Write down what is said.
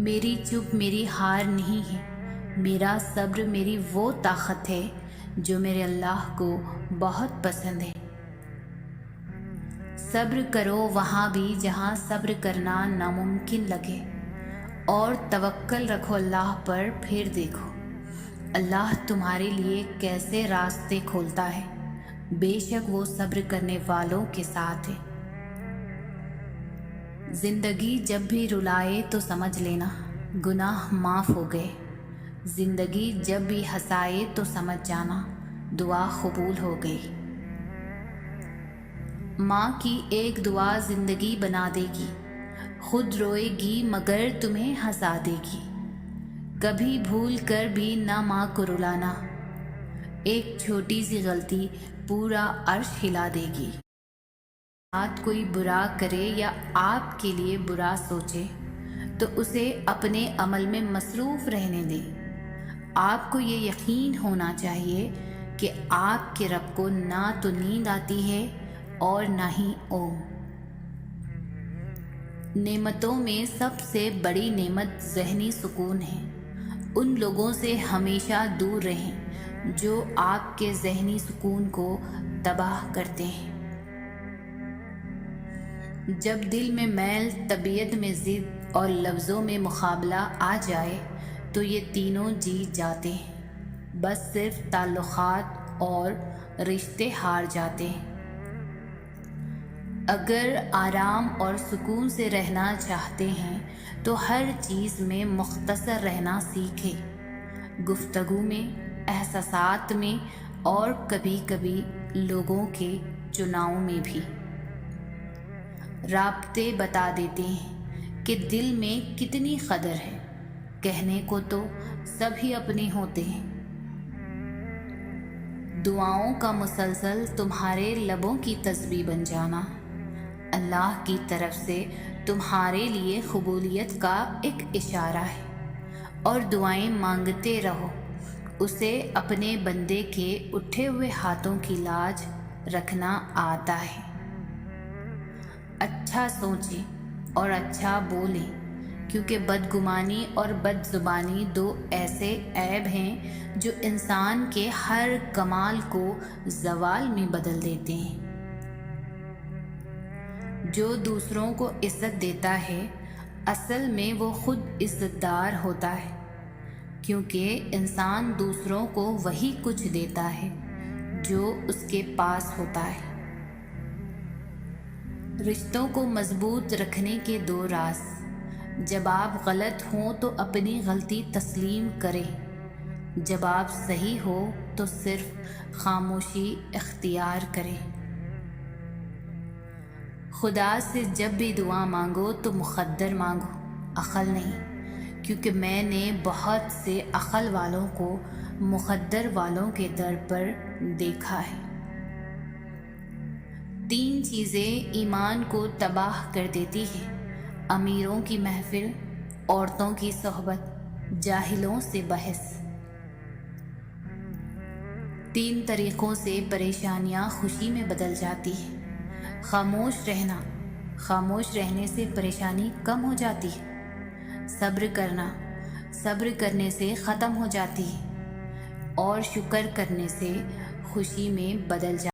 میری چپ میری ہار نہیں ہے، میرا صبر میری وہ طاقت ہے جو میرے اللہ کو بہت پسند ہے۔ صبر کرو وہاں بھی جہاں صبر کرنا ناممکن لگے، اور توکل رکھو اللہ پر، پھر دیکھو اللہ تمہارے لیے کیسے راستے کھولتا ہے، بے شک وہ صبر کرنے والوں کے ساتھ ہے۔ زندگی جب بھی رلائے تو سمجھ لینا گناہ معاف ہو گئے، زندگی جب بھی ہنسائے تو سمجھ جانا دعا قبول ہو گئی۔ ماں کی ایک دعا زندگی بنا دے گی، خود روئے گی مگر تمہیں ہنسا دے گی۔ کبھی بھول کر بھی نہ ماں کو رلانا، ایک چھوٹی سی غلطی پورا عرش ہلا دے گی۔ بات کوئی برا کرے یا آپ کے لیے برا سوچے تو اسے اپنے عمل میں مصروف رہنے دیں۔ آپ کو یہ یقین ہونا چاہیے کہ آپ کے رب کو نہ تو نیند آتی ہے اور نہ ہی اونگ۔ نعمتوں میں سب سے بڑی نعمت ذہنی سکون ہے۔ ان لوگوں سے ہمیشہ دور رہیں جو آپ کے ذہنی سکون کو تباہ کرتے ہیں۔ جب دل میں میل، طبیعت میں ضد اور لفظوں میں مقابلہ آ جائے تو یہ تینوں جیت جاتے ہیں، بس صرف تعلقات اور رشتے ہار جاتے ہیں۔ اگر آرام اور سکون سے رہنا چاہتے ہیں تو ہر چیز میں مختصر رہنا سیکھیں، گفتگو میں، احساسات میں اور کبھی کبھی لوگوں کے چناؤ میں بھی۔ رابطے بتا دیتے ہیں کہ دل میں کتنی قدر ہے، کہنے کو تو سب ہی اپنے ہوتے ہیں۔ دعاؤں کا مسلسل تمہارے لبوں کی تسبیح بن جانا اللہ کی طرف سے تمہارے لیے قبولیت کا ایک اشارہ ہے، اور دعائیں مانگتے رہو، اسے اپنے بندے کے اٹھے ہوئے ہاتھوں کی لاج رکھنا آتا ہے۔ اچھا سوچیں اور اچھا بولیں، کیونکہ بدگمانی اور بد زبانی دو ایسے عیب ہیں جو انسان کے ہر کمال کو زوال میں بدل دیتے ہیں۔ جو دوسروں کو عزت دیتا ہے اصل میں وہ خود عزت دار ہوتا ہے، کیونکہ انسان دوسروں کو وہی کچھ دیتا ہے جو اس کے پاس ہوتا ہے۔ رشتوں کو مضبوط رکھنے کے دو راز: جب آپ غلط ہوں تو اپنی غلطی تسلیم کریں، جب آپ صحیح ہو تو صرف خاموشی اختیار کریں۔ خدا سے جب بھی دعا مانگو تو مقدر مانگو، عقل نہیں، کیونکہ میں نے بہت سے عقل والوں کو مقدر والوں کے در پر دیکھا ہے۔ 3 چیزیں ایمان کو تباہ کر دیتی ہیں: امیروں کی محفل، عورتوں کی صحبت، جاہلوں سے بحث۔ 3 طریقوں سے پریشانیاں خوشی میں بدل جاتی ہیں: خاموش رہنا، خاموش رہنے سے پریشانی کم ہو جاتی ہے، صبر کرنا، صبر کرنے سے ختم ہو جاتی ہے، اور شکر کرنے سے خوشی میں بدل جاتی ہے۔